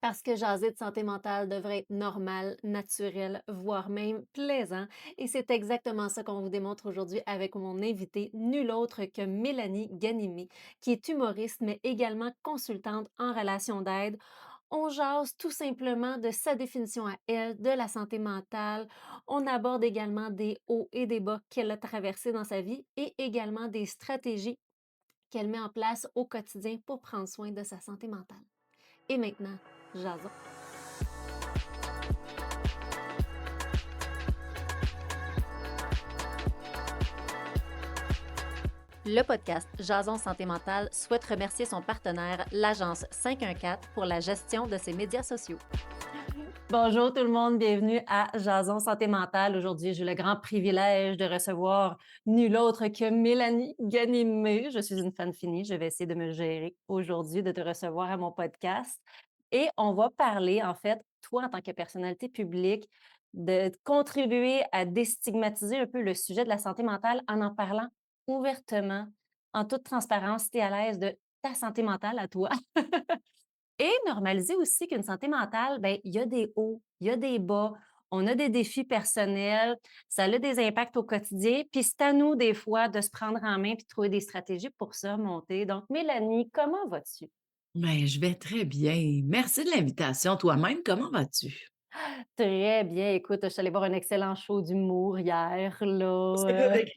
Parce que jaser de santé mentale devrait être normal, naturel, voire même plaisant. Et c'est exactement ça qu'on vous démontre aujourd'hui avec mon invité, nul autre que Mélanie Ganimé, qui est humoriste, mais également consultante en relation d'aide. On jase tout simplement de sa définition à elle, de la santé mentale. On aborde également des hauts et des bas qu'elle a traversés dans sa vie et également des stratégies qu'elle met en place au quotidien pour prendre soin de sa santé mentale. Et maintenant, jasons. Le podcast Jason Santé Mentale souhaite remercier son partenaire, l'agence 514, pour la gestion de ses médias sociaux. Bonjour tout le monde, bienvenue à Jason Santé Mentale. Aujourd'hui, j'ai le grand privilège de recevoir nul autre que Mélanie Ganimé. Je suis une fan finie, je vais essayer de me gérer aujourd'hui, de te recevoir à mon podcast. Et on va parler, en fait, toi en tant que personnalité publique, de contribuer à déstigmatiser un peu le sujet de la santé mentale en parlant ouvertement, en toute transparence, si tu es à l'aise de ta santé mentale à toi. Et normaliser aussi qu'une santé mentale, ben, il y a des hauts, il y a des bas, on a des défis personnels, ça a des impacts au quotidien, puis c'est à nous des fois de se prendre en main puis de trouver des stratégies pour surmonter. Donc Mélanie, comment vas-tu? Ben, je vais très bien. Merci de l'invitation. Toi-même, comment vas-tu? Très bien. Écoute, je suis allée voir un excellent show d'humour hier, C'est là. correct.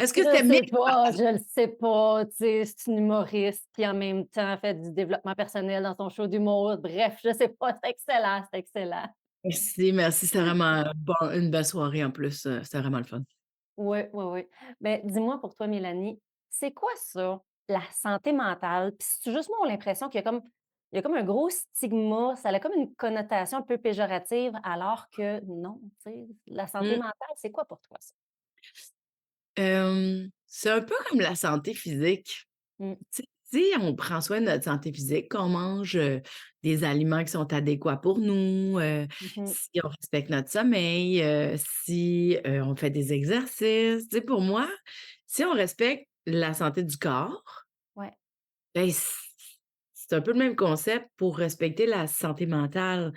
Est-ce que Je c'était sais Mick pas, je le sais pas, tu sais, c'est une humoriste qui en même temps fait du développement personnel dans son show d'humour. Bref, je sais pas, c'est excellent, c'est excellent. Merci, merci. C'était vraiment bon, une belle soirée en plus. C'était vraiment le fun. Oui, oui, oui. Ben, dis-moi pour toi, Mélanie, c'est quoi ça, la santé mentale? Puis c'est juste moi ou l'impression qu'il y a comme un gros stigma, ça a comme une connotation un peu péjorative, alors que non, tu sais, la santé Mmh. mentale, c'est quoi pour toi ça? C'est un peu comme la santé physique. Mmh. Tu sais, si on prend soin de notre santé physique, qu'on mange, des aliments qui sont adéquats pour nous, Mmh. si on respecte notre sommeil, si, on fait des exercices. Tu sais, pour moi, si on respecte la santé du corps, Ouais. ben, c'est un peu le même concept pour respecter la santé mentale.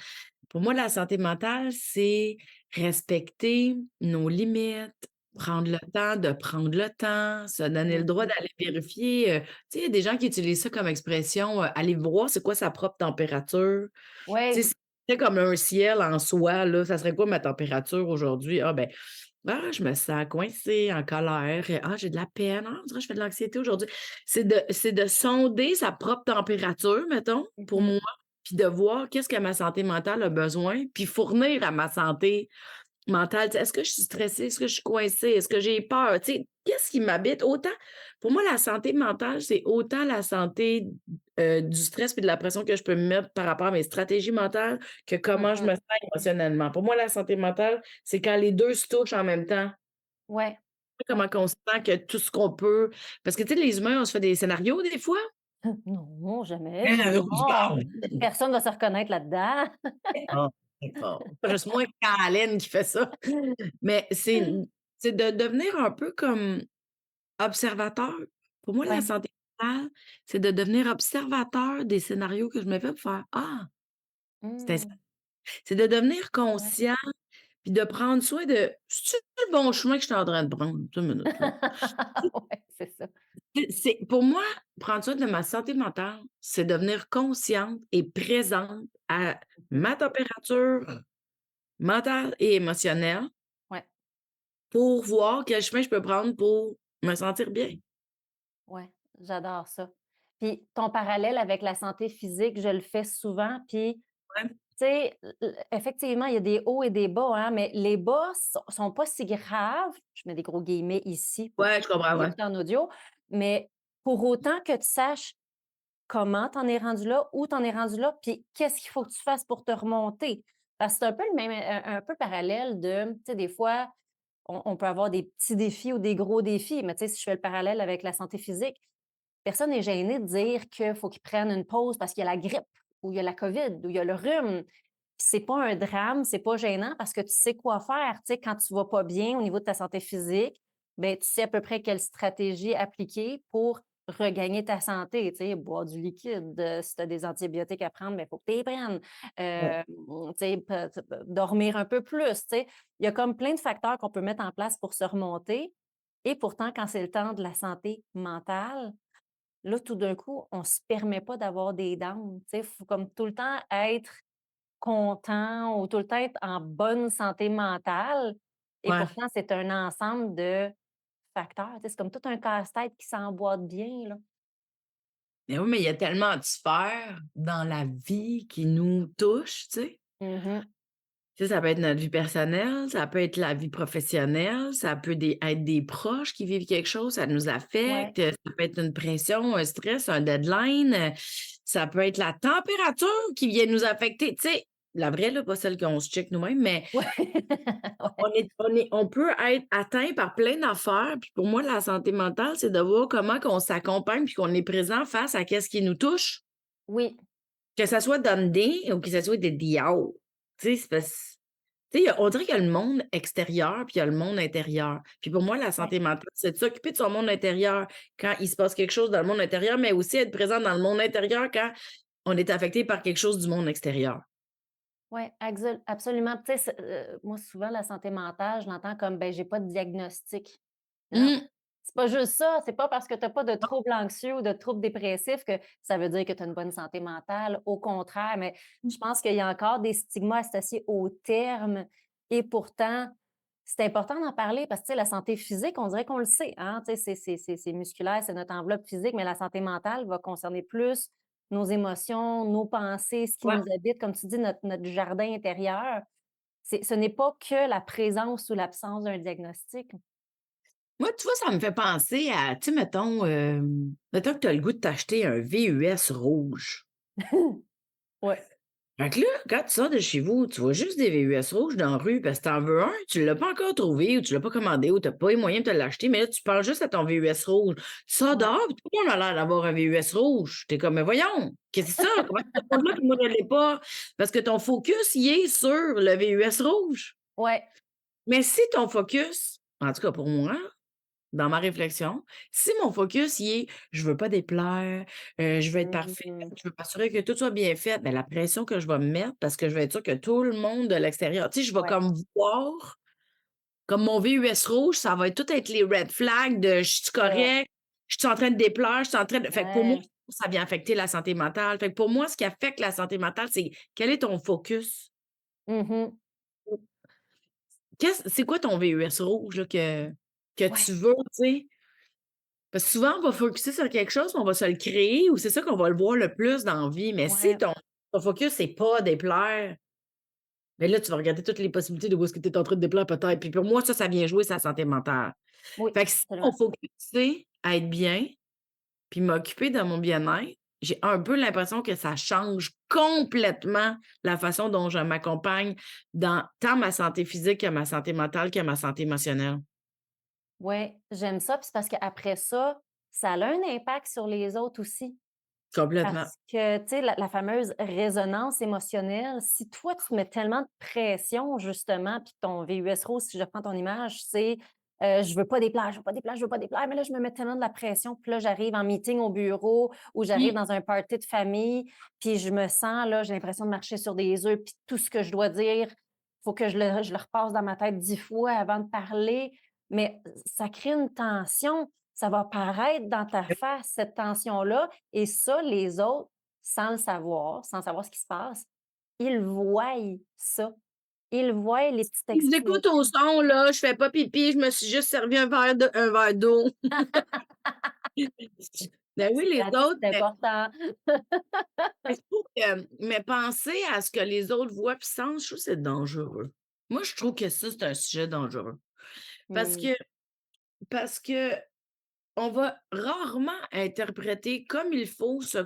Pour moi, la santé mentale, c'est respecter nos limites, prendre le temps de prendre le temps, se donner le droit Mmh. d'aller vérifier, tu sais, il y a des gens qui utilisent ça comme expression, aller voir c'est quoi sa propre température. Tu sais, Ouais. si c'était comme un ciel en soi, là, ça serait quoi ma température aujourd'hui? Ah ben, ah, je me sens coincée, en colère, ah, j'ai de la peine, ah, on dirait que je fais de l'anxiété aujourd'hui. C'est de sonder sa propre température, mettons, pour Mmh. moi, puis de voir qu'est-ce que ma santé mentale a besoin, puis fournir à ma santé mentale. Tu sais, est-ce que je suis stressée? Est-ce que je suis coincée? Est-ce que j'ai peur? Tu sais, qu'est-ce qui m'habite? Autant pour moi, la santé mentale, c'est autant la santé, du stress puis de la pression que je peux me mettre par rapport à mes stratégies mentales que comment je Mmh. me sens émotionnellement. Pour moi, la santé mentale, c'est quand les 2 se touchent en même temps. Ouais. Ouais. Comment on se sent que tout ce qu'on peut parce que, tu sais, les humains, on se fait des scénarios des fois. Non, jamais, Hein, voyons du donc. bord. Personne va se reconnaître là-dedans. Ah, d'accord. Pas juste moi, Caroline qui fait ça. Mais c'est de devenir un peu comme observateur. Pour moi, la Ouais. santé mentale, c'est de devenir observateur des scénarios que je me fais pour faire: «Ah, c'était ça». Mmh. C'est de devenir Ouais. conscient puis de prendre soin de: «C'est-tu le bon chemin que je suis en train de prendre? Attends une minute, là». Ouais, c'est ça. C'est pour moi, prendre soin de ma santé mentale, c'est devenir consciente et présente à Mmh. ma température mentale et émotionnelle Ouais. pour voir quel chemin je peux prendre pour me sentir bien. Ouais, j'adore ça. Puis ton parallèle avec la santé physique, je le fais souvent, puis Ouais. tu sais, effectivement, il y a des hauts et des bas, hein, mais les bas sont pas si graves, je mets des gros guillemets ici pour Ouais, je comprends, les ouais. écouter en audio, mais pour autant que tu saches comment tu en es rendu là, où tu en es rendu là, puis qu'est-ce qu'il faut que tu fasses pour te remonter. Parce que c'est un peu le même un peu parallèle de, tu sais, des fois, on peut avoir des petits défis ou des gros défis, mais tu sais, si je fais le parallèle avec la santé physique, personne n'est gêné de dire qu'il faut qu'ils prennent une pause parce qu'il y a la grippe ou il y a la COVID ou il y a le rhume. Puis c'est pas un drame, c'est pas gênant parce que tu sais quoi faire. Tu sais, quand tu vas pas bien au niveau de ta santé physique, ben tu sais à peu près quelle stratégie appliquer pour regagner ta santé, tu sais, boire du liquide, si tu as des antibiotiques à prendre, mais il faut que tu les prennes. Ouais. Tu sais, dormir un peu plus, tu sais. Il y a comme plein de facteurs qu'on peut mettre en place pour se remonter et pourtant, quand c'est le temps de la santé mentale, là, tout d'un coup, on se permet pas d'avoir des downs, tu sais. Il faut comme tout le temps être content ou tout le temps être en bonne santé mentale et Ouais. pourtant, c'est un ensemble de facteurs, tu sais. C'est comme tout un casse-tête qui s'emboîte bien, là. Mais oui, mais il y a tellement de sphères dans la vie qui nous touchent, tu sais? Mmh. Tu sais, ça peut être notre vie personnelle, ça peut être la vie professionnelle, ça peut être des proches qui vivent quelque chose, ça nous Ouais. affecte, ça peut être une pression, un stress, un deadline, ça peut être la température qui vient nous affecter, tu sais? La vraie, là, pas celle qu'on se check nous-mêmes, mais Ouais. Ouais. on peut être atteint par plein d'affaires, puis pour moi, la santé mentale, c'est de voir comment qu'on s'accompagne puis qu'on est présent face à qu'est-ce qui nous touche, Oui. que ça soit dans le dé ou que ça soit des diao. Tu sais, c'est parce tu sais, on dirait qu'il y a le monde extérieur, puis il y a le monde intérieur. Puis pour moi, la Ouais. santé mentale, c'est de s'occuper de son monde intérieur quand il se passe quelque chose dans le monde intérieur, mais aussi être présent dans le monde intérieur quand on est affecté par quelque chose du monde extérieur. Ouais, absolument. Tu sais, moi, souvent, la santé mentale, je l'entends comme, ben, j'ai pas de diagnostic. Non, Mmh. c'est pas juste ça. C'est pas parce que tu as pas de troubles anxieux ou de troubles dépressifs que ça veut dire que tu as une bonne santé mentale. Au contraire, mais je pense qu'il y a encore des stigmas associés au terme et pourtant, c'est important d'en parler parce que, tu sais, la santé physique, on dirait qu'on le sait, hein, tu sais, c'est musculaire, c'est notre enveloppe physique, mais la santé mentale va concerner plus nos émotions, nos pensées, ce qui Ouais. nous habite, comme tu dis, notre jardin intérieur. Ce n'est pas que la présence ou l'absence d'un diagnostic. Moi, tu vois, ça me fait penser à, tu sais, mettons que tu as le goût de t'acheter un VUS rouge. Ouais. Fait que là, quand tu sors de chez vous, tu vois juste des VUS rouges dans la rue parce que tu en veux un, tu l'as pas encore trouvé ou tu l'as pas commandé ou tu pas les moyens de te l'acheter, mais là, tu penses juste à ton VUS rouge. Tu sors Ouais. dehors, puis tout le monde a l'air d'avoir un VUS rouge. Tu es comme: «Mais voyons, qu'est-ce que c'est ça? Comment ce monde-là puis moi je l'ai pas?» Parce que ton focus, il est sur le VUS rouge. Ouais. Mais si ton focus, en tout cas pour moi, dans ma réflexion, si mon focus, il est: «Je veux pas déplaire, je veux être parfaite, Mmh. je veux m'assurer que tout soit bien fait», ben, la pression que je vais me mettre parce que je vais être sûre que tout le monde de l'extérieur tu sais, je vais Ouais. comme voir comme mon VUS rouge, ça va tout être les red flags de: «Je suis Ça. correct? Je suis en train de déplaire? Je suis en train de» fait que pour moi, Ouais. ça vient affecter la santé mentale. Fait que pour moi, ce qui affecte la santé mentale, c'est quel est ton focus? Mmh. C'est quoi ton VUS rouge là que Ouais. tu veux, tu sais? Parce que souvent, on va focuser sur quelque chose, puis on va se le créer ou c'est ça qu'on va le voir le plus dans la vie. Mais si Ouais. ton focus, c'est pas déplaire, mais là, tu vas regarder toutes les possibilités de où est-ce que tu es en train de déplaire peut-être. Puis pour moi, ça vient jouer sa santé mentale. Oui, Fait que si mon absolument. focus, c'est à être bien, puis m'occuper de mon bien-être, j'ai un peu l'impression que ça change complètement la façon dont je m'accompagne dans tant ma santé physique que ma santé mentale, que ma santé émotionnelle. Ouais, j'aime ça, puis c'est parce qu'après ça, ça a un impact sur les autres aussi. Complètement. Parce que, tu sais, la fameuse résonance émotionnelle, si toi, tu mets tellement de pression, justement, puis ton VUS rose, si je prends ton image, c'est, «Je veux pas déplaire, je veux pas déplaire, je veux pas déplaire», mais là, je me mets tellement de la pression, puis là, j'arrive en meeting au bureau ou j'arrive Mmh. dans un party de famille, puis je me sens, là, j'ai l'impression de marcher sur des œufs, puis tout ce que je dois dire, faut que je le repasse dans ma tête 10 fois avant de parler, mais ça crée une tension. Ça va paraître dans ta face, cette tension-là, et ça, les autres, sans le savoir, sans savoir ce qui se passe, ils voient ça. Ils voient les petites J'écoute au expressions. son, là, je fais pas pipi, je me suis juste servi un verre d'eau. Ben oui, C'est les pratique, autres, c'est important. mais je trouve que penser à ce que les autres voient puis sentent, je trouve que c'est dangereux. Moi, je trouve que ça, c'est un sujet dangereux. Parce Mmh. que parce que on va rarement interpréter comme il faut ce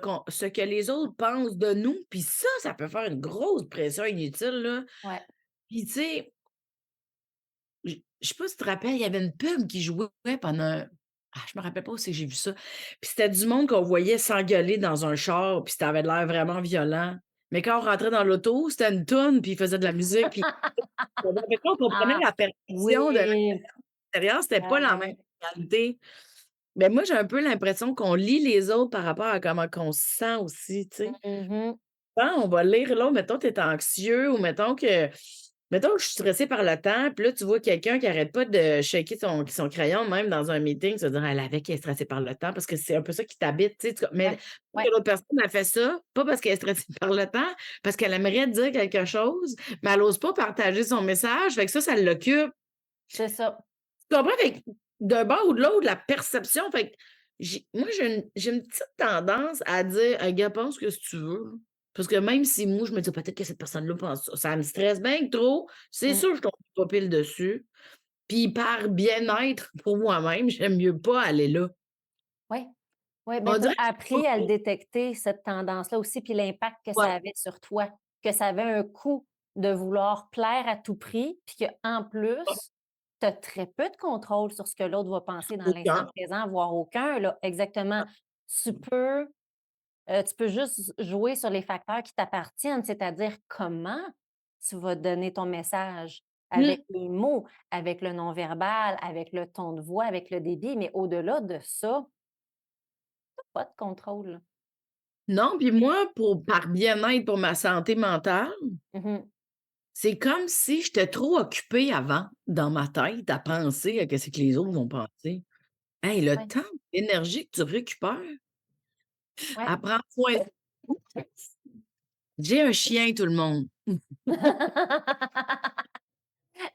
que les autres pensent de nous, puis ça peut faire une grosse pression inutile, là. Ouais. Puis tu sais je sais pas si tu te rappelles, il y avait une pub qui jouait pendant je me rappelle pas où c'est que j'ai vu ça. Puis c'était du monde qu'on voyait s'engueuler dans un char, puis ça avait l'air vraiment violent. Mais quand on rentrait dans l'auto, c'était une toune, puis ils faisaient de la musique, puis avec ça, on comprenait Ah! la perception de Oui! l'intérieur, c'était pas la même Ouais. réalité. Ben, moi, j'ai un peu l'impression qu'on lit les autres par rapport à comment qu'on se sent aussi, tu sais. Mmh. On va lire l'autre, mettons, tu es anxieux ou mettons que je suis stressée par le temps, puis là, tu vois quelqu'un qui arrête pas de shaker son crayon, même dans un meeting, se dire: «Elle avec, elle est stressée par le temps», parce que c'est un peu ça qui t'habite, tu sais, mais Ouais, peut-être que ouais, l'autre personne, elle fait ça, pas parce qu'elle est stressée par le temps, parce qu'elle aimerait dire quelque chose, mais elle ose pas partager son message, fait que ça l'occupe. c'est ça. Tu comprends? Fait que d'un bord ou de l'autre, la perception, fait que j'ai une petite tendance à dire: «Hey gars, pense que si tu veux, là». Parce que même si moi, je me dis: «Peut-être que cette personne-là pense ça», ça me stresse bien que trop, c'est Mmh. sûr, je tombe pas pile dessus. Puis par bien-être pour moi-même, j'aime mieux pas aller là. Ouais. Ouais, ben, On tu as dirait que je suis appris à le pas détecter, cette tendance-là aussi, puis l'impact que ouais, ça avait sur toi, que ça avait un coût de vouloir plaire à tout prix, puis qu'en pas plus, tu as très peu de contrôle sur ce que l'autre va penser dans l'instant aucun. présent, voire aucun, là. Exactement. Tu peux, tu peux juste jouer sur les facteurs qui t'appartiennent, c'est-à-dire comment tu vas donner ton message, avec Mmh. les mots, avec le non-verbal, avec le ton de voix, avec le débit, mais au-delà de ça, pas de contrôle, là. Non, puis moi, par bien-être, pour ma santé mentale, Mmh. c'est comme si j'étais trop occupée avant, dans ma tête, à penser à qu'est-ce que les autres Ouais, vont penser. Hey, le ouais, temps, l'énergie que tu récupères ouais. à prendre soin de j'ai un chien, tout le monde.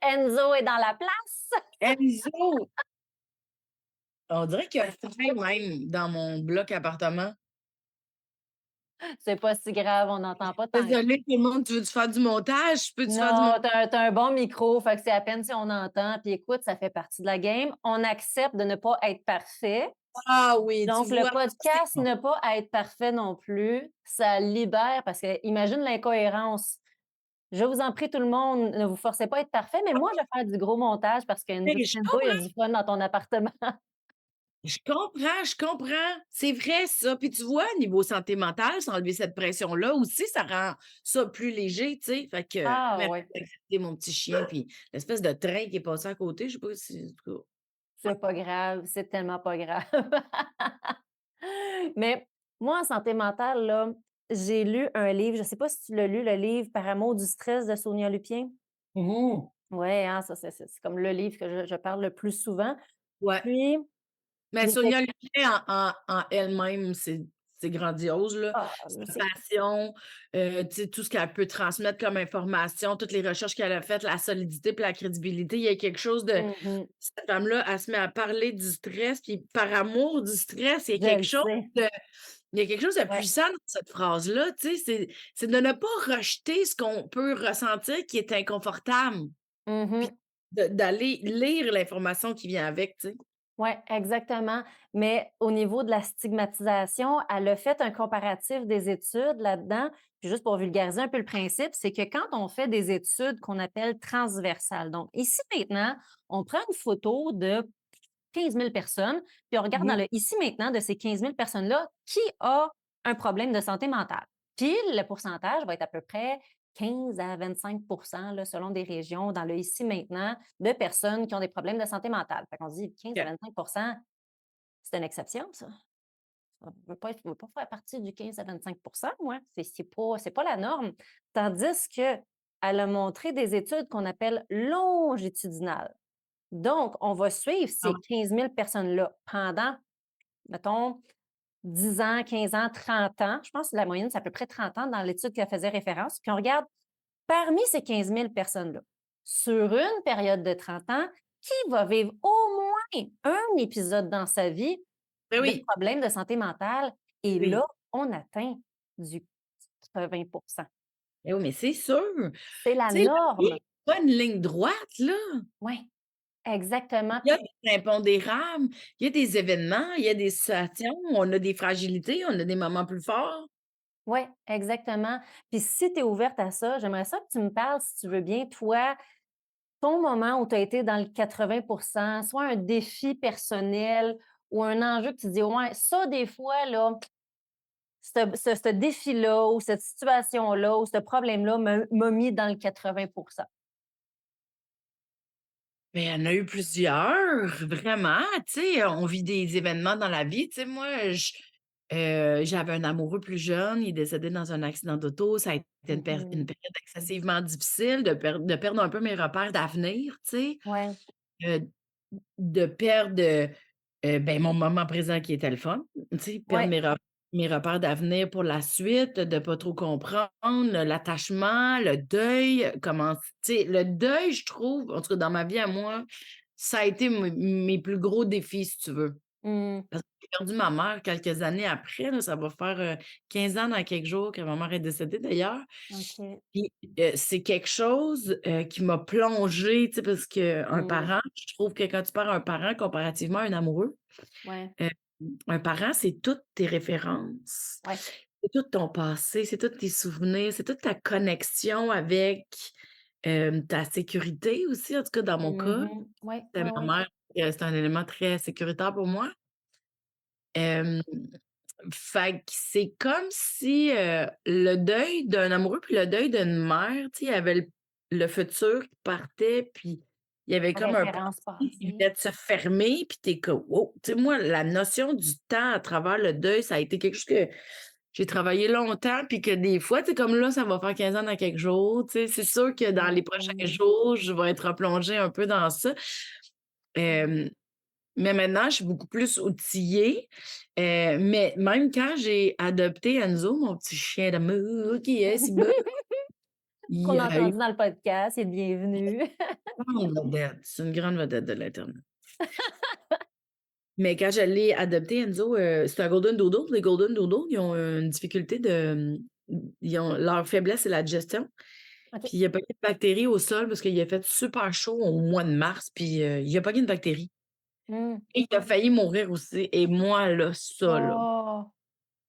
Enzo est dans la place. Enzo! On dirait qu'il y a un frein même dans mon bloc appartement. C'est pas si grave, on n'entend pas tant que Désolée tout le monde, tu veux-tu faire du montage? Peux-tu faire du non, montage? tu as un bon micro, fait que c'est à peine si on entend. Puis écoute, ça fait partie de la game. On accepte de ne pas être parfait. Ah oui, tu Donc le vois? C'est podcast, bon. ne pas être parfait non plus, ça libère parce que imagine l'incohérence. Je vous en prie tout le monde, ne vous forcez pas à être parfait, mais moi je vais faire du gros montage parce qu'Enzo Hey, je Enzo, il y a comprends, du fun dans ton appartement. je comprends. C'est vrai ça. Puis tu vois, niveau santé mentale, s'enlever cette pression-là aussi, ça rend ça plus léger, tu sais? Fait que Ah merci ouais. d'accepter mon petit chien, puis l'espèce de train qui est passé à côté, je sais pas si en tout cas. C'est pas grave, c'est tellement pas grave. Mais moi, en santé mentale, là, j'ai lu un livre, je sais pas si tu l'as lu, le livre «Par amour du stress» de Sonia Lupien? Mmh. Ouais, hein, ça, c'est comme le livre que je parle le plus souvent. Ouais. Puis, Mais il était Sonia Lucien en elle-même, c'est grandiose, là. ah, Sa c'est passion, tu sais, tout ce qu'elle peut transmettre comme information, toutes les recherches qu'elle a faites, la solidité puis la crédibilité. Il y a quelque chose de mmh cette femme-là, elle se met à parler du stress, puis par amour du stress, je le sais. il y a quelque chose de Ouais. puissant dans cette phrase-là, tu sais, c'est de ne pas rejeter ce qu'on peut ressentir qui est inconfortable, puis Mmh. d'aller lire l'information qui vient avec, tu sais. Ouais, exactement. Mais au niveau de la stigmatisation, elle a fait un comparatif des études là-dedans. Puis juste pour vulgariser un peu le principe, c'est que quand on fait des études qu'on appelle transversales, donc ici maintenant, on prend une photo de 15 000 personnes, puis on regarde dans Mmh. le ici maintenant de ces 15 000 personnes-là, qui a un problème de santé mentale. Puis le pourcentage va être à peu près 15 à 25 là, selon des régions, dans le ici maintenant, de personnes qui ont des problèmes de santé mentale. Fait qu'on se dit 15 à OK. 25 c'est une exception, ça. Ça ne veut pas faire partie du 15 à 25 moi. C'est pas la norme. Tandis qu'elle a montré des études qu'on appelle longitudinales. Donc, on va suivre Ah, ces 15 000 personnes-là pendant, mettons, 10 ans, 15 ans, 30 ans. Je pense que la moyenne, c'est à peu près 30 ans dans l'étude qu'elle faisait référence. Puis on regarde parmi ces 15 000 personnes-là, sur une période de 30 ans, qui va vivre au moins un épisode dans sa vie ben de oui, problèmes de santé mentale. Et là, oui. on atteint du 80. Eh oui, mais c'est sûr. C'est la Tu sais, la vie norme. est pas une ligne droite, là. Oui, exactement. Il y a des impondérables, il y a des événements, il y a des situations, on a des fragilités, on a des moments plus forts. Oui, exactement. Puis si tu es ouverte à ça, j'aimerais ça que tu me parles, si tu veux bien, toi, ton moment où tu as été dans le 80, soit un défi personnel ou un enjeu que tu dis: «Ouais, ça, des fois, là, ce défi-là ou cette situation-là ou ce problème-là m'a mis dans le 80. Ben, il y en a eu plusieurs, vraiment, tu sais, on vit des événements dans la vie, tu sais, moi, j'avais un amoureux plus jeune, il est décédé dans un accident d'auto, ça a été une Mmh. période excessivement difficile de perdre un peu mes repères d'avenir, tu sais, Ouais, heu, de perdre, ben, mon moment présent qui était le fun, tu sais, perdre ouais. mes repères d'avenir pour la suite, de pas trop comprendre, l'attachement, le deuil, comment tu sais, le deuil, je trouve, en tout cas dans ma vie à moi, ça a été mes plus gros défis, si tu veux. Mmh. Parce que j'ai perdu ma mère quelques années après, là, ça va faire, 15 ans dans quelques jours que ma mère est décédée d'ailleurs. OK. Puis, c'est quelque chose, qui m'a plongée, tu sais, parce qu'un Mmh. parent, je trouve que quand tu perds un parent comparativement à un amoureux, Ouais, heu, un parent, c'est toutes tes références, ouais. c'est tout ton passé, c'est tous tes souvenirs, c'est toute ta connexion avec, ta sécurité aussi, en tout cas dans mon cas, Mmh. Ouais, c'était ouais, ma ouais. mère, c'est un élément très sécuritaire pour moi. Hem Fait que c'est comme si, le deuil d'un amoureux puis le deuil d'une mère, tu sais, il y avait le futur qui partait, puis il y avait comme un Référence passé qui passée. venait de se fermer, puis tu es comme: «Wow!» Tu sais, moi, la notion du temps à travers le deuil, ça a été quelque chose que j'ai travaillé longtemps, puis que des fois, tu sais, comme là, ça va faire 15 ans dans quelques jours, tu sais, c'est sûr que dans les prochains Mmh. jours, je vais être replongée un peu dans ça. Hem mais maintenant, je suis beaucoup plus outillée, mais même quand j'ai adopté Enzo, mon petit chien d'amour qui est si beau, il Qu'on y a a eu entendu dans le podcast, il est bienvenu. une vedette, c'est une grande vedette de l'internet. Mais quand je l'ai adopté Enzo, c'est un golden doodle. Les golden doodle, ils ont une difficulté ils ont leur faiblesse, c'est la digestion. OK. Puis il a pogné une bactérie au sol parce qu'il a fait super chaud au mois de mars, puis, il a pogné une bactérie Mmh. et il a failli mourir aussi et moi là, ça là. Oh!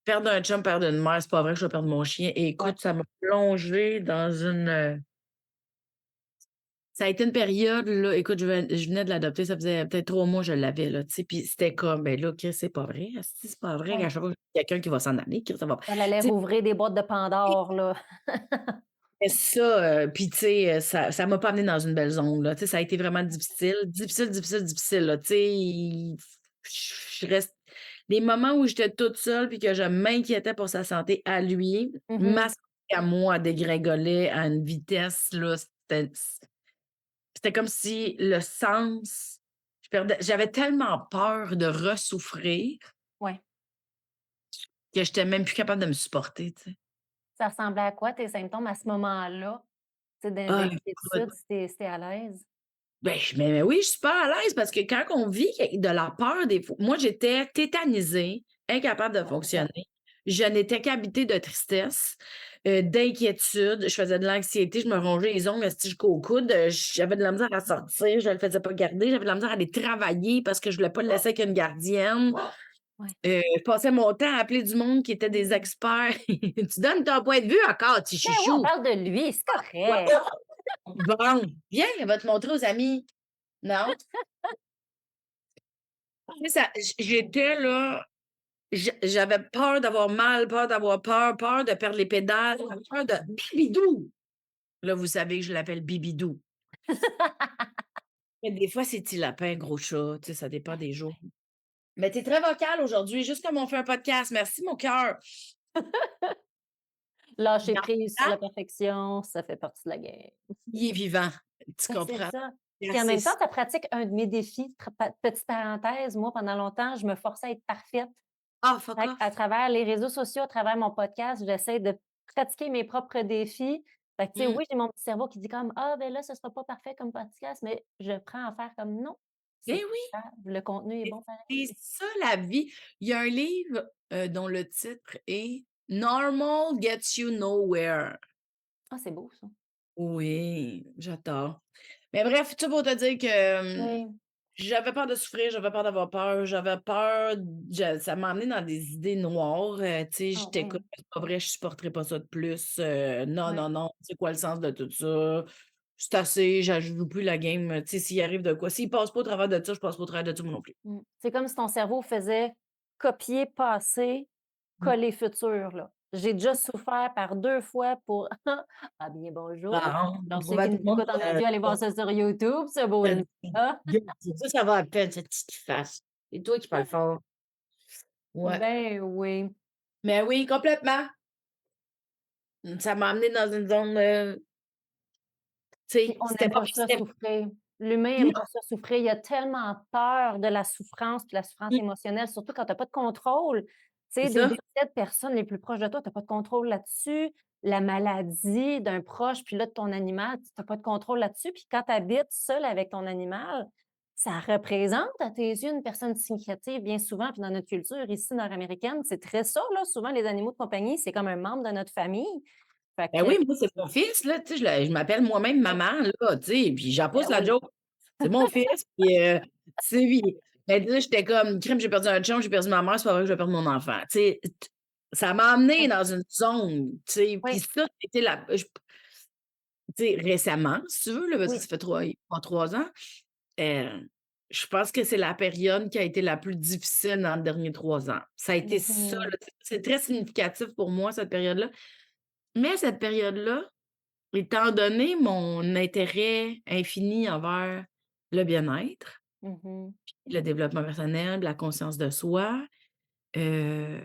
Perdre un chum, perdre une mère, c'est pas vrai que je vais perdre mon chien. Et Ouais. écoute, ça m'a plongée dans ça a été une période, là, écoute, je venais de l'adopter, ça faisait peut-être 3 mois que je l'avais, là, tu sais, puis c'était comme, ben là, Chris, c'est pas vrai, esti, c'est pas vrai qu'à Ouais. chaque fois qu'il y a quelqu'un qui va s'en aller, Chris, ça va Elle allait tu sais, rouvrir des boîtes de Pandore, là. c'est ça, puis tu sais, ça m'a pas amenée dans une belle zone, là, tu sais, ça a été vraiment difficile, difficile, difficile, difficile, là, tu sais, je reste les moments où j'étais toute seule puis que je m'inquiétais pour sa santé à lui, ma Mmh. santé à moi dégringolait à une vitesse, là, c'était comme si le sens j'avais tellement peur de ressouffrir Ouais. que j'étais même plus capable de me supporter, tu sais. Ça ressemblait à quoi tes symptômes à ce moment-là? Tu sais, Ah d'inquiétude, écoute, si tu à l'aise? ben, mais oui, je suis pas à l'aise parce que quand on vit de la peur des fois moi, j'étais tétanisée, incapable de Ouais, c'est ça. fonctionner. Je n'étais qu'habitée de tristesse, d'inquiétude. Je faisais de l'anxiété, je me rongeais les ongles esti jusqu'au coude, j'avais de la misère à sortir, je le faisais pas garder, j'avais de la misère à aller travailler parce que je voulais pas le laisser avec une gardienne. Ouais. Je passais mon temps à appeler du monde qui étaient des experts. «Tu donnes ton point de vue encore, petit Ben oui, on chouchou!» parle de lui, c'est correct. «Bon, viens, elle va te montrer aux amis». Non. Tu sais, ça j'étais là, j'avais peur d'avoir mal, peur d'avoir peur, peur de perdre les pédales, peur de Bibidou! Là, vous savez que je l'appelle Bibidou. Mais des fois, c'est petit lapin, gros chat, tu sais, ça dépend des jours. Mais tu es très vocale aujourd'hui, juste comme on fait un podcast. Merci, mon cœur. Lâcher Mais en même prise sur temps, la perfection, ça fait partie de la game. il est vivant. Tu Ben, c'est comprends? ça. Puis en C'est même temps, ça. tu pratiques un de mes défis, petite parenthèse, moi, pendant longtemps, je me forçais à être parfaite. Ah, fuck Fait qu'à off. travers les réseaux sociaux, à travers mon podcast, j'essaie de pratiquer mes propres défis. Fait que, tu sais, Mmh. oui, j'ai mon petit cerveau qui dit comme: «Ah, ben là, ce sera pas parfait comme podcast», mais je prends à faire comme: «Non, Ben c'est oui, pas grave, le contenu est c'est bon c'est pareil». ça la vie. Il y a un livre, dont le titre est «Normal gets you nowhere». Ah, c'est beau ça. Oui, j'adore. Mais bref, tout ça pour te dire que, Oui. j'avais peur de souffrir, j'avais peur d'avoir peur, j'avais peur ça m'a amené dans des idées noires, tu sais, Ah j'étais ouais, comme: «C'est pas vrai, je supporterai pas ça de plus, non, ouais. non, non, c'est quoi le sens de tout ça? C'est assez, je joue plus la game, tu sais, s'il arrive de quoi, s'il passe pas au travers de ça, je passe pas au travers de ça moi non plus». C'est comme si ton cerveau faisait copier, passer, Mmh. coller, futur, là. J'ai déjà souffert par 2 fois pour ah bien bonjour. Bon, Donc prouve ceux à qui tout nous le monde écoutent en audio, allez voir ça sur YouTube, ce beau que là. ça va à peine, cette petite face. C'est toi qui parles fort. Ouais. Ben oui. Mais oui, complètement. Ça m'a amené dans une zone, tu Puis sais, on c'était n'aime pas pas ça c'était souffrir. L'humain aime non, pas ça souffrir. Il a tellement peur de la souffrance, puis la souffrance mmh, émotionnelle, surtout quand tu as pas de contrôle. Tu c'est sais, des ça. décès de personnes les plus proches de toi, tu as pas de contrôle là-dessus. La maladie d'un proche, puis là, de ton animal, tu as pas de contrôle là-dessus. Puis quand tu habites seul avec ton animal, ça représente à tes yeux une personne significative bien souvent. Puis dans notre culture ici nord-américaine, c'est très ça, là. Souvent, les animaux de compagnie, c'est comme un membre de notre famille. Fait Ben que oui, moi, c'est mon fils, là, tu sais, je m'appelle moi-même oui, maman, là, tu sais, puis j'en ben pousse la oui. joke. C'est mon fils, puis, tu sais, puis ben, là, j'étais comme: «Crime, j'ai perdu un chum, j'ai perdu ma mère, c'est pas vrai que je vais perdre mon enfant». Tu sais, ça m'a amené Oui, dans une zone, tu sais, puis oui, ça, c'était la tu sais, récemment, si tu veux, là, parce que oui. ça fait 3 ans, je pense que c'est la période qui a été la plus difficile dans les derniers 3 ans. Ça a été ça, Mmh. là, c'est très significatif pour moi, cette période-là. Mais cette période-là, étant donné mon intérêt infini envers le bien-être, Mmh. le développement personnel, la conscience de soi, heu,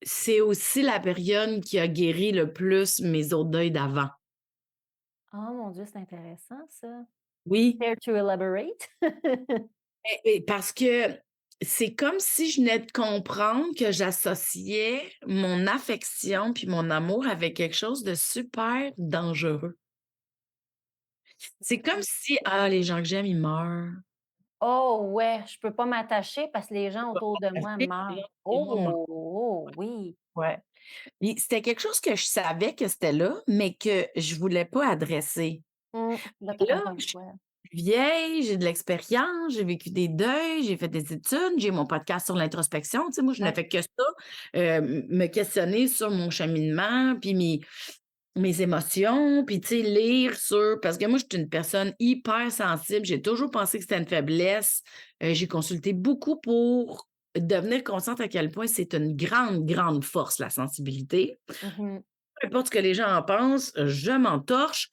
c'est aussi la période qui a guéri le plus mes autres deuils d'avant. Oh mon Dieu, c'est intéressant ça. Oui. Care to elaborate? Et parce que c'est comme si je venais de comprendre que j'associais mon affection puis mon amour avec quelque chose de super dangereux. C'est comme Mmh. si: «Ah, les gens que j'aime, ils meurent». Oh ouais, je peux pas m'attacher parce que les gens autour de moi meurent. Les gens meurent. Oh! Oh oui. Ouais. Puis c'était quelque chose que je savais que c'était là, mais que je voulais pas adresser. Là, tu as Là, pas le je suis choix. vieille, j'ai de l'expérience, j'ai vécu des deuils, j'ai fait des études, j'ai mon podcast sur l'introspection. Tu sais, moi, je n'ai Ouais. fait que ça, me questionner sur mon cheminement, puis mes émotions, puis tu sais, lire sur parce que moi, je suis une personne hyper sensible, j'ai toujours pensé que c'était une faiblesse. J'ai consulté beaucoup pour devenir consciente à quel point c'est une grande, grande force, la sensibilité. Mmh. Peu importe ce que les gens en pensent, je m'en torche.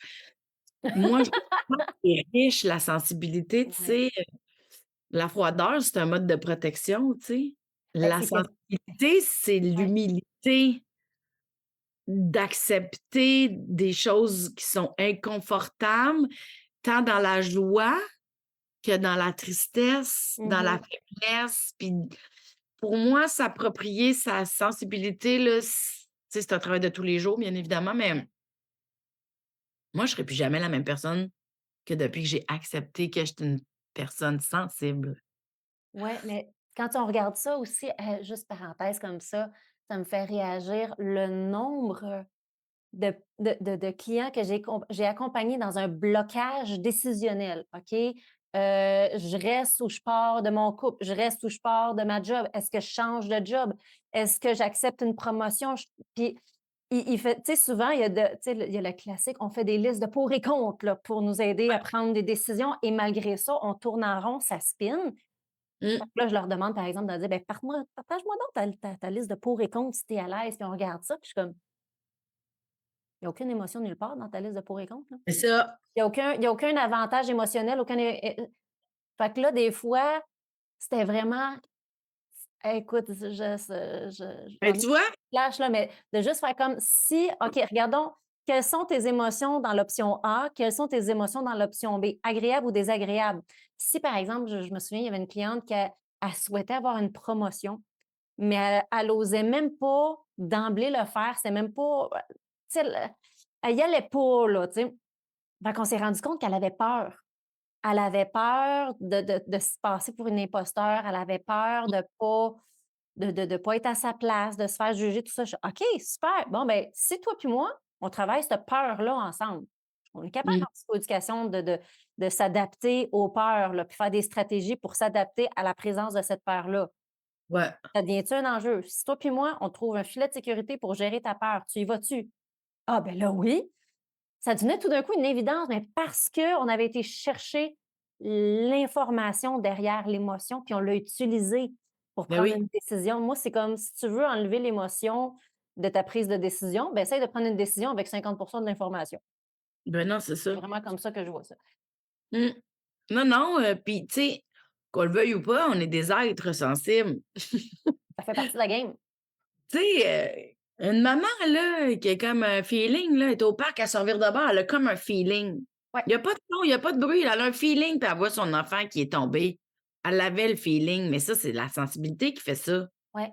Moi, je pense que c'est riche la sensibilité, tu Ouais. sais, la froideur, c'est un mode de protection, tu sais. Ben, La c'est que sensibilité, c'est ouais. l'humilité d'accepter des choses qui sont inconfortables, tant dans la joie que dans la tristesse, dans la Mmh. faiblesse, puis pour moi, s'approprier sa sensibilité, là, tu sais, c'est un travail de tous les jours, bien évidemment, mais moi, je serai plus jamais la même personne que depuis que j'ai accepté que j'étais une personne sensible. Ouais, mais quand on regarde ça aussi, juste parenthèse comme ça me fait réagir le nombre de clients que j'ai accompagnés dans un blocage décisionnel, OK? Je reste ou je pars de mon couple, je reste ou je pars de ma job. Est-ce que je change de job? Est-ce que j'accepte une promotion? Puis il fait tu sais, souvent, il y a tu sais, il y a le classique, on fait des listes de pour et contre, là, pour nous aider à prendre des décisions et malgré ça, on tourne en rond, ça spin. Mmh, Là, je leur demande, par exemple, de dire: «Ben, partage-moi donc ta liste de pour et contre si tu es à l'aise», puis on regarde ça, puis je suis comme il y a aucune émotion nulle part dans ta liste de pour et contre, là. c'est ça. Il y a aucun avantage émotionnel, aucun fait que là, des fois, c'était vraiment écoute, je Ben, vais tu vois? flash, là, mais de juste faire comme si OK, regardons quelles sont tes émotions dans l'option A, quelles sont tes émotions dans l'option B, agréables ou désagréables. Si, par exemple, je me souviens, il y avait une cliente qui elle souhaitait avoir une promotion, mais elle osait même pas d'emblée le faire, c'est même pas, tu sais, elle y allait pas, là, tu sais. Fait qu'on s'est rendu compte qu'elle avait peur. Elle avait peur de se passer pour une imposteur, elle avait peur de pas être à sa place, de se faire juger, tout ça. Je «OK, super. Bon, ben, si toi puis moi, on travaille cette peur-là ensemble, on est capable Mmh, en psychoéducation de s'adapter aux peurs, là, puis faire des stratégies pour s'adapter à la présence de cette peur-là. ouais. Ça devient-tu un enjeu? Si toi puis moi, on trouve un filet de sécurité pour gérer ta peur, tu y vas-tu? Ah, ben là, oui. Ça devenait tout d'un coup une évidence, mais parce qu'on avait été chercher l'information derrière l'émotion, puis on l'a utilisée pour Ben prendre oui. une décision. Moi, c'est comme si tu veux enlever l'émotion, de ta prise de décision, ben, essaye de prendre une décision avec 50 de l'information. Ben non, c'est C'est ça. vraiment comme ça que je vois ça. Mmh. Non, non, puis tu sais, qu'on le veuille ou pas, on est des êtres sensibles. Ça fait partie de la game. Tu sais, une maman là, qui a comme un feeling là, elle est au parc, elle se revire de bord, elle a comme un feeling. Ouais, Il y a pas de son, il y a pas de bruit, elle a un feeling, puis elle voit son enfant qui est tombé. Elle avait le feeling, mais ça, c'est la sensibilité qui fait ça. ouais.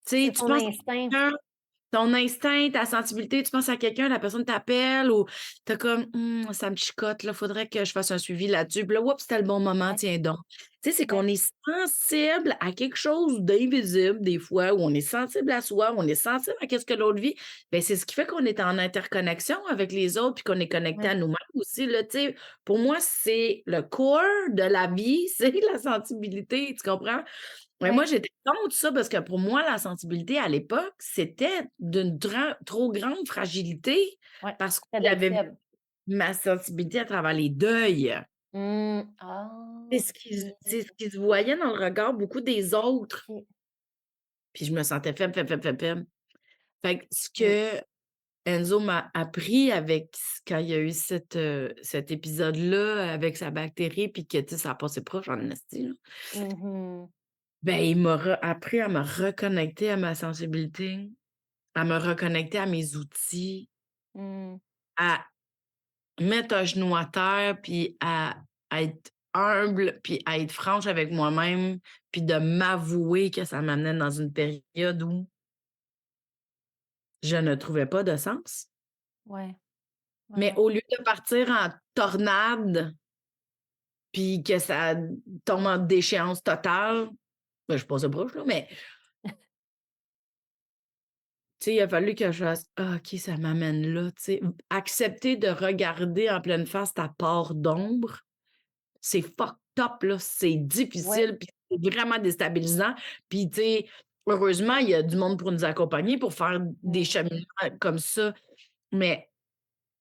Tu sais, C'est tu ton penses à instinct. quelqu'un. Ton instinct, ta sensibilité, tu penses à quelqu'un, la personne t'appelle ou tu comme: ça me chicote là, faudrait que je fasse un suivi là-dessus». Puis là, oups, c'était le bon moment, Ouais, tiens donc. Tu sais, c'est ouais, qu'on est sensible à quelque chose d'invisible des fois, où on est sensible à soi, où on est sensible à qu'est-ce que l'autre vit. Ben c'est ce qui fait qu'on est en interconnexion avec les autres, puis qu'on est connecté à ouais, nous-mêmes aussi là, tu sais. Pour moi, c'est le core de la vie, c'est la sensibilité, tu comprends? Mais moi, ouais, j'étais contre ça parce que pour moi, la sensibilité à l'époque, c'était d'une trop grande fragilité ouais. parce que Fait d'être j'avais vu faible. ma sensibilité à travers les deuils. Mmh. Ah! C'est c'est ce qui se voyait dans le regard beaucoup des autres. OK. Puis je me sentais faible, faible, faible, faible, faible. Fait que ce Mmh. que Enzo m'a appris avec quand il y a eu cet épisode-là avec sa bactérie, puis que, tu sais, ça a passé proche en esti, là. Mmh. Ben, il m'a appris à me reconnecter à ma sensibilité. À me reconnecter à mes outils, Mmh. à mettre un genou à terre, puis à être humble, puis à être franche avec moi-même, puis de m'avouer que ça m'amenait dans une période où je ne trouvais pas de sens. Ouais, ouais, Mais ouais. au lieu de partir en tornade, puis que ça tombe en déchéance totale, ben, je suis pas ça proche, là, mais tu sais, il a fallu que je fasse: «Ah OK, ça m'amène là», tu sais. Accepter de regarder en pleine face ta part d'ombre. C'est fucked up, là, c'est Ouais. difficile, puis c'est vraiment déstabilisant. Puis, tu sais, heureusement, il y a du monde pour nous accompagner, pour faire des Mmh. cheminements comme ça, mais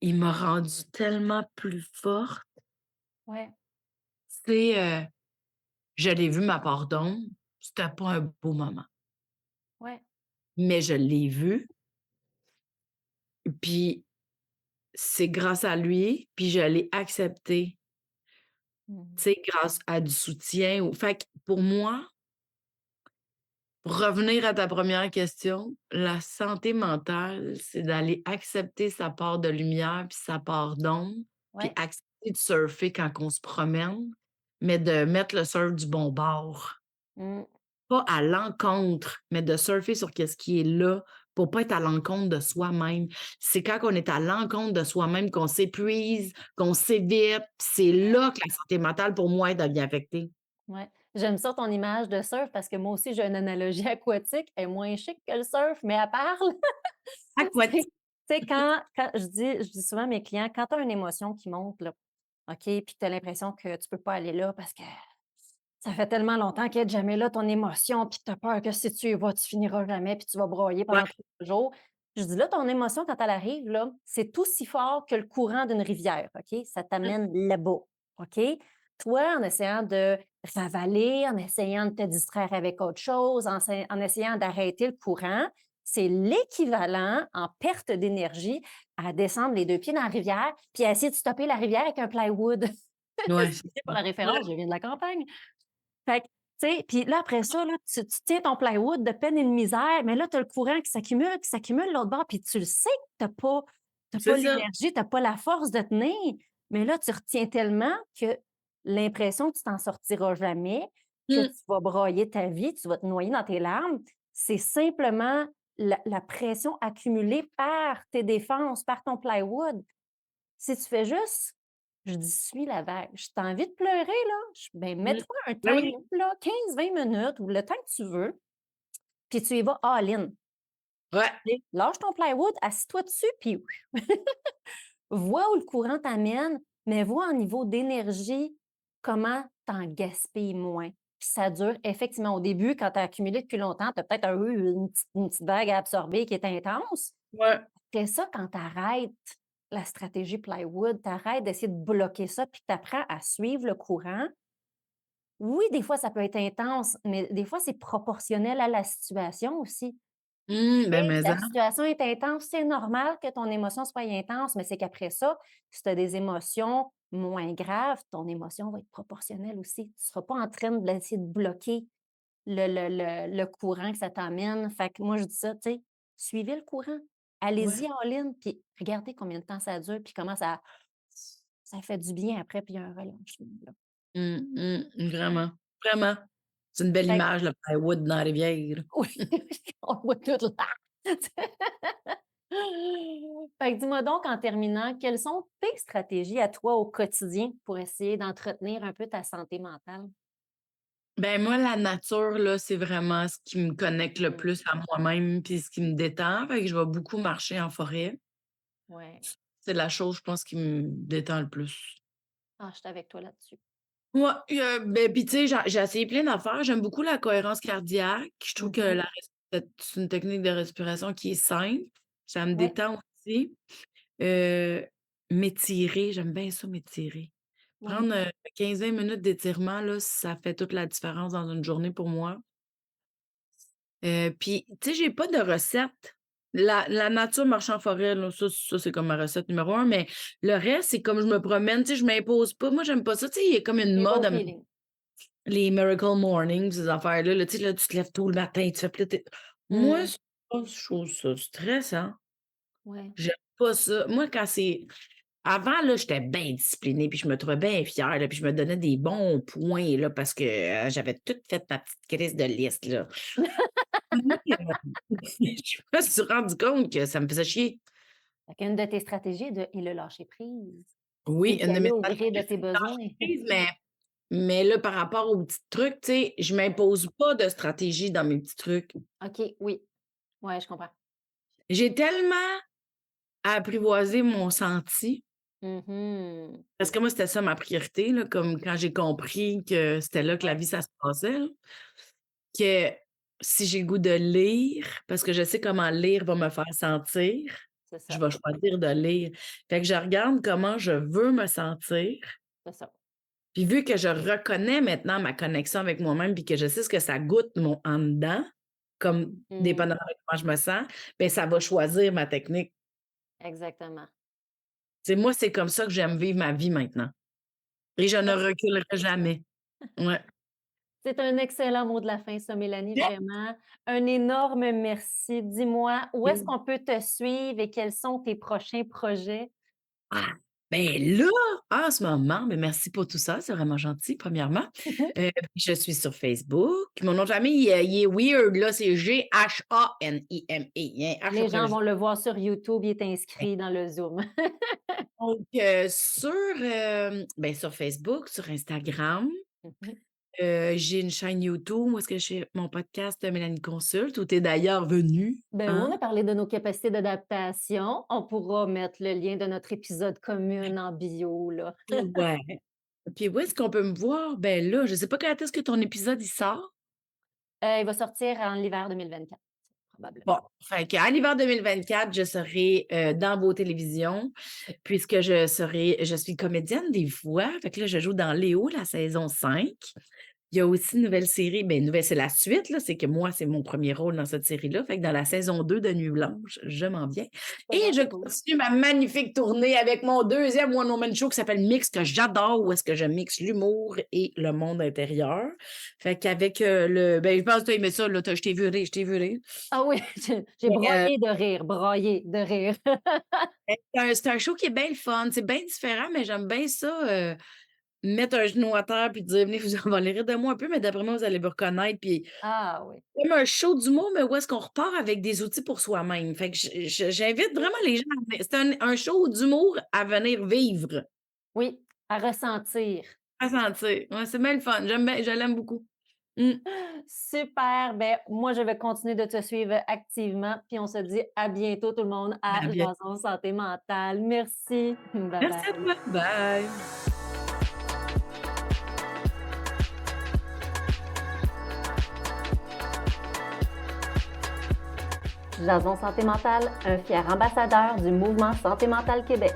il m'a rendue tellement plus forte. Ouais, C'est, je l'ai vu ma part d'ombre, c'était pas un beau moment, ouais. mais je l'ai vu, puis c'est grâce à lui, puis je l'ai accepté, Mmh. tu sais, grâce à du soutien ou fait que pour moi. Pour revenir à ta première question, la santé mentale, c'est d'aller accepter sa part de lumière puis sa part d'ombre, puis Ouais. accepter de surfer quand on se promène, mais de mettre le surf du bon bord. Mmh. Pas à l'encontre, mais de surfer sur qu'est-ce qui est là pour pas être à l'encontre de soi-même. C'est quand on est à l'encontre de soi-même qu'on s'épuise, qu'on s'évite, puis c'est là que la santé mentale, pour moi, elle devient affectée. Ouais. J'aime ça ton image de surf parce que moi aussi j'ai une analogie aquatique. Elle est moins chic que le surf, mais elle parle. C'est Aquatique. tu sais, quand je dis souvent à mes clients: «Quand tu as une émotion qui monte là, OK, puis tu as l'impression que tu peux pas aller là parce que ça fait tellement longtemps qu'elle est jamais là ton émotion, puis tu as peur que si tu y vas, tu finiras jamais, puis tu vas broyer Ouais. pendant 3 jours». Je dis: «Là, ton émotion quand elle arrive là, c'est aussi fort que le courant d'une rivière, OK? Ça Mmh. t'amène là-bas, OK? Toi, en essayant de ravaler, en essayant de te distraire avec autre chose, en essayant d'arrêter le courant, c'est l'équivalent en perte d'énergie à descendre les 2 pieds dans la rivière, puis à essayer de stopper la rivière avec un plywood». Ouais, c'est Excusez pour ça. la Ouais. référence, je viens de la campagne. Fait que, tu sais, puis là, après ça, là, tu tiens ton plywood de peine et de misère, mais là, tu as le courant qui s'accumule de l'autre bord, puis tu le sais que tu C'est pas ça. l'énergie, tu as pas la force de tenir, mais là, tu retiens tellement que l'impression que tu t'en sortiras jamais, que tu Mmh. vas broyer ta vie, tu vas te noyer dans tes larmes, c'est simplement la pression accumulée par tes défenses, par ton plywood. Si tu fais juste je dis: «Suis la vague». Si tu as envie de pleurer là, ben, Mmh. mets-toi un Ben time oui. là, 15-20 minutes ou le temps que tu veux, puis tu y vas all-in. Ouais. Tu sais, lâche ton plywood, assis-toi dessus, puis vois où le courant t'amène, mais vois au niveau d'énergie comment t'en gaspilles moins. Puis ça dure effectivement au début, quand tu as accumulé depuis longtemps, tu as peut-être eu une petite vague à absorber qui est intense. Ouais. Après ça, quand tu arrêtes la stratégie plywood, tu arrêtes d'essayer de bloquer ça, puis tu apprends à suivre le courant. Oui, des fois, ça peut être intense, mais des fois, c'est proportionnel à la situation aussi. Ben, Tu mais la hein. situation est intense, c'est normal que ton émotion soit intense, mais c'est qu'après ça, si tu as des émotions moins graves, ton émotion va être proportionnelle aussi. Tu ne seras pas en train d'essayer de bloquer le courant que ça t'amène. Fait que moi, je dis ça, tu sais, suivez le courant. Ouais. Allez-y en ligne, puis regardez combien de temps ça dure, puis comment ça fait du bien après, puis il y a un relâchement, là. Vraiment, vraiment. C'est une belle Fait que image, le plywood dans la rivière. oui, on voit tout là. Fait que dis-moi donc en terminant, quelles sont tes stratégies à toi au quotidien pour essayer d'entretenir un peu ta santé mentale? Ben, moi, la nature, là, c'est vraiment ce qui me connecte le Mmh. plus à moi-même puis ce qui me détend. Fait que je vais beaucoup marcher en forêt. Ouais. C'est la chose, je pense, qui me détend le plus. Ah, je suis avec toi là-dessus. Ouais, ben, puis tu sais, j'ai essayé plein d'affaires. J'aime beaucoup la cohérence cardiaque. Je trouve que Mmh. c'est une technique de respiration qui est simple. Ça me Ouais, détend aussi. Heu, M'étirer, j'aime bien ça m'étirer. ouais. Prendre, 15-20 minutes d'étirement, là, ça fait toute la différence dans une journée pour moi. Puis, tu sais, j'ai pas de recette. La nature, marcher en forêt, là, ça, c'est comme ma recette numéro un. Mais le reste, c'est comme je me promène, tu sais, je m'impose pas. Moi, j'aime pas ça. Tu sais, il y a comme une Des mode beaux à feelings. les Miracle Mornings, ces affaires-là, là, tu sais, là, tu te lèves tôt le matin, tu fais puis là, moi, Mmh. c'est pas je trouve ça stressant. Ouais. J'aime pas ça. Moi, quand c'est avant, là, j'étais bien disciplinée, puis je me trouvais bien fière, là, puis je me donnais des bons points, là, parce que, j'avais tout fait ma petite crise de liste, là. Je me suis rendu compte que ça me faisait chier. Fait qu'une de tes stratégies est le lâcher prise Oui, et d'y une de aller mes au gré de stratégies, tes c'est de besoins. lâcher prise, mais là, par rapport aux petits trucs, tu sais, je m'impose pas de stratégie dans mes petits trucs. OK, oui. Ouais, je comprends. J'ai tellement apprivoisé mon senti, Mmh. parce que moi, c'était ça ma priorité, là, comme quand j'ai compris que c'était là que la Ouais, vie, ça se passait, là, que si j'ai le goût de lire, parce que je sais comment lire va me faire sentir, c'est je ça, vais choisir de lire. Fait que je regarde comment je veux me sentir, c'est ça. puis vu que je reconnais maintenant ma connexion avec moi-même, puis que je sais ce que ça goûte mon en dedans, comme Mmh. dépendamment de comment je me sens, ben ça va choisir ma technique. Exactement. Tu sais, moi, c'est comme ça que j'aime vivre ma vie maintenant et je ne Fait reculerai jamais. Ouais. c'est un excellent mot de la fin, ça, Mélanie, vraiment. Un énorme merci. Dis-moi, où est-ce qu'on peut te suivre et quels sont tes prochains projets? Ah, ben là, en ce moment, ben merci pour tout ça, c'est vraiment gentil, premièrement. Je suis sur Facebook. Mon nom de famille, il est weird, là, c'est Ghanime. Il y a un H Les après gens le G. vont le voir sur YouTube, il est inscrit dans le Zoom. Donc, ben, sur Facebook, sur Instagram, Mhm. j'ai une chaîne YouTube où est-ce que j'ai mon podcast, Mélanie Consulte, où tu es d'ailleurs venue, Ben oui, on hein? a parlé de nos capacités d'adaptation. On pourra mettre le lien de notre épisode commun en bio, là. Ouais. Puis où est-ce qu'on peut me voir? Ben là, je sais pas quand est-ce que ton épisode il sort? Il va sortir en l'hiver 2024, probablement. Bon, fait qu'à l'hiver 2024, je serai, dans vos télévisions puisque je suis comédienne des voix. Fait que là, je joue dans Léo, la saison 5. Il y a aussi une nouvelle série, ben nouvelle, c'est la suite, là, c'est que moi, c'est mon premier rôle dans cette série-là. Fait que dans la saison 2 de Nuit blanche, je m'en viens C'est et bien je cool. continue ma magnifique tournée avec mon deuxième one woman show qui s'appelle Mix, que j'adore, où est-ce que je mixe l'humour et le monde intérieur. Fait qu'avec, ben, je pense que tu as aimé ça, là, je t'ai vu rire, je t'ai vu rire. Ah oui, j'ai Mais, broyé de rire. c'est un show qui est bien le fun, c'est bien différent, mais j'aime bien ça, mettre un genou à terre puis dire: «Venez, vous en allez rire de moi un peu, mais d'après moi, vous allez vous reconnaître», puis Ah oui. comme un show d'humour, mais où est-ce qu'on repart avec des outils pour soi-même. Fait que j'invite vraiment les gens à venir. C'est un show d'humour à venir vivre, Oui, à ressentir. à sentir. Ouais, c'est bien le fun. J'aime bien, je l'aime beaucoup. Mmh. Super, ben, moi, je vais continuer de te suivre activement, puis on se dit à bientôt tout le monde à À bien. Jason Santé mentale. Merci. Bye Merci à bye. toi. Bye. Jason Santé mentale, un fier ambassadeur du mouvement Santé mentale Québec.